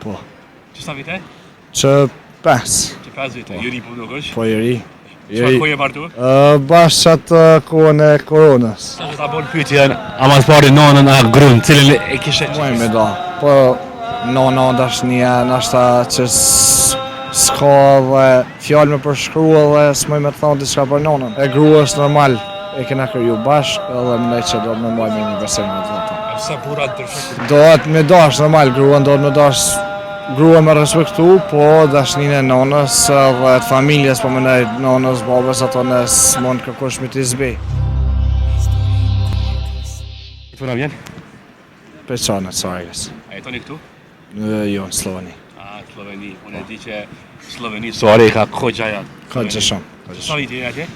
Po. Çfarë vite? Që 5. Që 5 vite. Jeri po nuk është? Po jeri. Çfarë kohë e martu? Bashkë atë kohën e koronës. Sa ta bën pyetjen, a mas pari nonën a grun, cilën e kishe Muaj me da. Po nona dashnia, nashta që s'ka dhe fjalë me përshkrua dhe s'moj me thonë diçka për nonën. E grua është normal, e kena kriju bashkë edhe mendoj që do të më mbaj me një besim me të. Sa burra ndryshon. Dohet me dash normal, grua do të me dash. Grua me respektu, po dashninë e nonës dhe të familjes, po mendoj nonës, babës, ato në s'mon kërkosh me t'i zbej. Këtu na vjen? Peçanët, Sarajevës. A jetoni këtu? Jo, në Sloveni. Sloveni. Unë e di që Sloveni Suari ka Kogjaja. Ka gjë shumë. Sa vite jeni atje?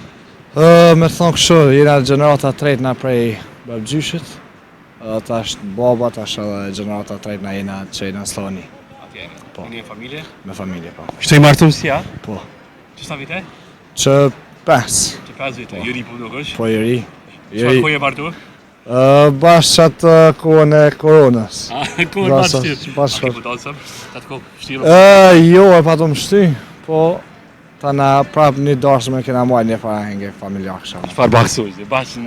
Me thonë kështu, jena gjenerata trejt na prej babgjyshit. Tash baba, tash edhe gjenerata trejt na jena që jena në Sloveni. Atje. Po. Jeni në familje? Me familje, po. Kështu i martuar si ja? Po. Çfarë vite? Që 5. Që 5 vite. Jeri po nuk është? Po jeri. Çfarë kohë e martuar? Bashkë atë kohën e koronës. Kohë martuar. Bashkë. Po dalsam. Atë kohë vështirë. Jo, e pa të më shty, po ta na prap një dashme kena muaj një farahenge familjakësha. Çfarë baksuj? Bashkë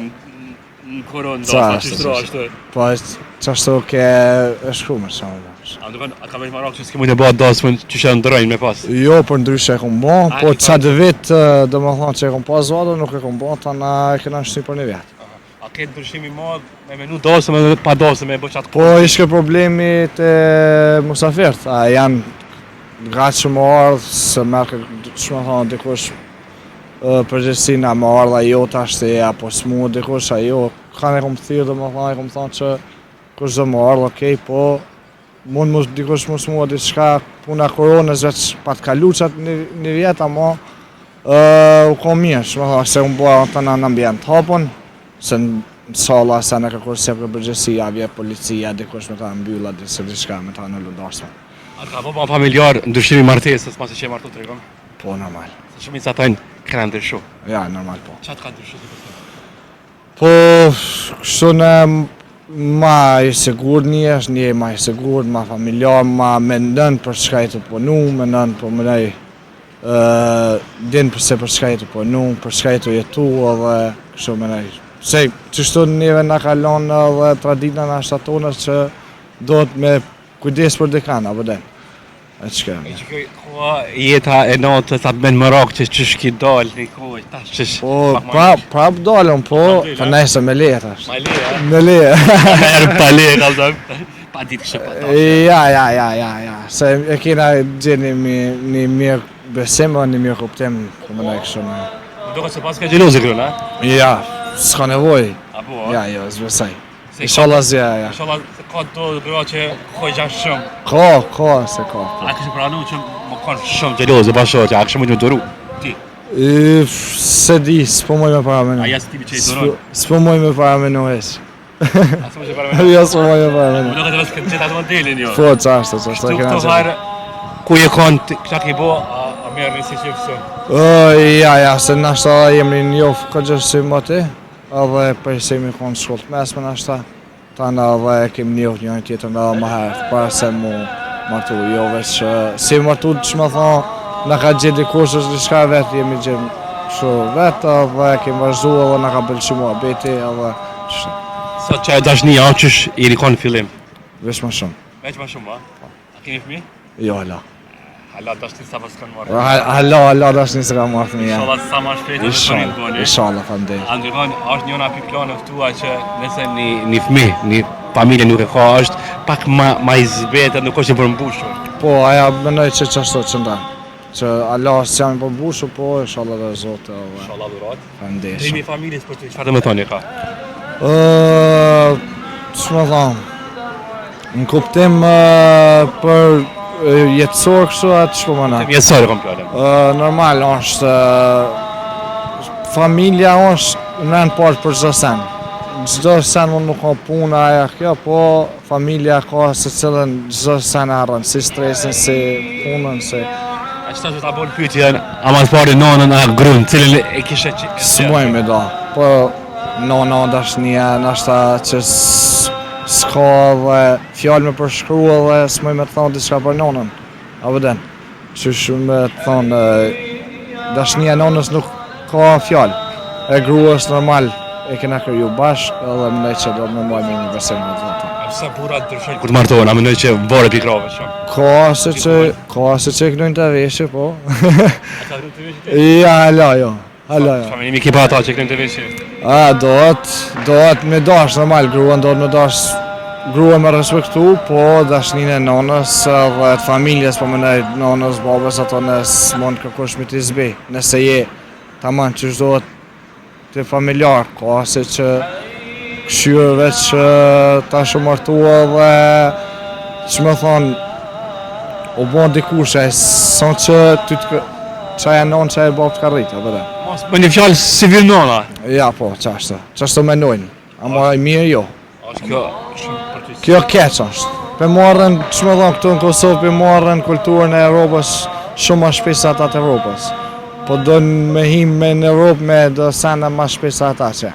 në koronë do të çështro ashtu. Po çashtu ke e shkruar më shumë. A do ka më marrë që s'kemë të bëj dasmën që që ndrojnë me pas. Jo, për ndryshe e kom bon, po çfarë vit domethënë që e kom pas vado nuk e kom bon, ta na e kena shty për një vit. A ke ndryshim i madh me menu dasëm edhe pa dasëm me bëj atë? Po ishte problemi te musafirët, a janë gatshëm më ardh se merr çfarë thonë dikush përgjithësinë a më ardha jo tash se apo s'mu dikush ajo kanë e kom thirrë domethënë e kom thonë që kush do më ardh, okay, po mund mos dikush mos mua diçka puna koronës veç pa të kaluar çat një vjet ama u kom mirë, domethënë se unë bëra ata në ambient hapun se në salla sa në kërkosh se për përgjithësia vje policia dikush me ta mbylla diçka me ta në lundarsme. A ka bëu familjar ndryshimi martesës pasi që e martu tregon? Po normal. Se shumica thonë kanë ndryshuar. Ja, normal po. Çat ka ndryshuar? Po kështu në ma i sigur një ma i sigur, ma familjar, ma mendon për çka të punu, mendon për mënej din përse për çka të punu, për çka të jetu edhe kështu mënej. Se çështu neve na ka lënë edhe tradita na shtatonës që do të me kujdes për dekan apo den. Çka? E që koha jeta e natës atë bën Marok që ç'shki dal në kohë tash ç'sh. Po prap dalëm, po të nesër me leje tash. Ma leje. Me leje. Merr pa leje kallzon. Pa ditë kështu pa tash. Ja. Se e kena gjeni një mirë besim, një mirë kuptim, po më ndaj kështu. Do të pas ka xhelozi këtu, a? Ja, s'ka nevojë. Apo? Ja, s'besoj. Inshallah zja, ja. Inshallah ka do gra që hoja shumë. Ka, se ka. A kështë pranuar që më kanë shumë xheloze bashkë, a kështë më duru? Ti. Se di, s'po moj me para menu. A jas tipi që i duron? S'po moj me para menu heq. A s'po që para menu? Ja, s'po moj me para menu. Do të vesh këtë gjithë atë modelin jo. Po, çashtu, kena qenë. Ku je kanë këta ke bo, a merr risi që fso? Ja, se nashta jemi në njof këtë si më ti. Edhe për se mi konë shkollë të mesme nashta. Ta në edhe kem njof njën tjetër në më herët, para se mu martu. Jo veç që si martu që më thonë, në ka gjithë dikush është diçka vetë, jemi gjithë shu vetë, edhe kem vazhdu edhe në ka bëllë mua beti, edhe që. Sot që e dashnia, qësh i rikon fillim? Veç më shumë. Veç më shumë, ba? A keni fëmi? Jo, hala. Hala dashni sa pas kanë marrë. Hala dashni se kanë marrë një. Inshallah sa më shpejt të bëni goni. Inshallah, faleminderit. Andrigon, është njëna pi planeve tua që nëse një fëmijë, një familje nuk e ka, është pak më i zbetë, nuk është i përmbushur. Po, aja mendoj që çashtu që ndan. Që Allah s'jam i përmbushur, po inshallah dhe Zoti. Inshallah dhurat. Faleminderit. Drejmi familjes për ty, çfarë do të thoni ka? Ç'më thon? Në kuptim për jetësor kështu atë që po mëna. Jetësor kom fjalën. Normal është familja është në rënd parë për çdo sen. Çdo sen mund më ka puna aja kjo, po familja ka se cilën çdo sen harron, si stresin, si punën, si. A çfarë do ta bën pyetjen, a mas pari nonën a grun, cilën e kishe s'muaj me da. Po nona dashnia, nashta që s'ka dhe fjallë me përshkrua dhe s'moj me thonë diçka për nonën. A vëden. Qysh me thonë, dashnia e nonës nuk ka fjallë. E gruas normal e kena kriju bashkë edhe mendoj që do me muaj me një besim me të. Sa burrat ndryshojnë kur të martohen, a mendoj që varet i krave shumë. Ka se që kënojnë të veshë, po. Ata kënojnë të veshë? Ja, hala jo. Familimi ki pa ata që kënojnë të veshë? Dohet me dash normal, gruan dohet me dash, gruan me respektu, po dashnin e nonës dhe të familjes, po mendoj nonës, babës, ato nësë mund kërkush me t'i zbi. Nëse je, tamam që dohet të familjar, ka se që këshyrëve që ta shumë martua dhe që me thonë o bon dikushe, son që ty të qaja nonë që e babë të ka rritë, apëre. Me një fjallë si virë nona? Ja, po, qashtë menojnë, ama i mirë jo. Ashtë kjo shumë për ty? Kjo keq është. Për marrën, që me thonë këtu në Kosovë, për marrën kulturën e Europës shumë ma shpesa ata të Europës. Po do me him me në Europë me do sene ma shpesa ata që.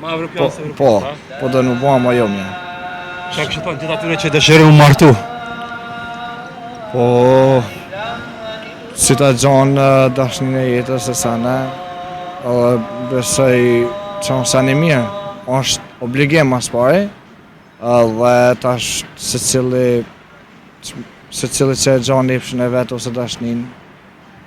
Ma evropian se Europës, Po do në bua ma jo mja. Qa kështë thonë gjithë atyre që dëshirë më martu? Po, si ta gjonë dashnin e jetës e sene, besoj që në sene mirë, është obligim mas pari, dhe tash se cili që e gjonë lipshën e vetë ose dashnin,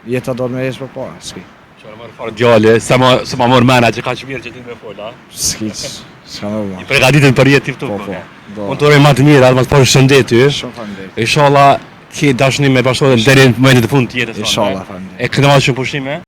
jeta do të me jesë për para, s'ki. Që në marë farë djali, se ma morë mena që ka që mirë që ti me folë, a? S'ki, s'ka me bua. I pregaditën për jetë tiftu, Po. Unë të urej ma të mirë, atë ma të porë shëndet ty. Shumë falenderit. Inshallah, ki dashni me bashkëtojnë deri në momentin e fundit të jetës. Inshallah, falenderit. E këndëma shumë pushime.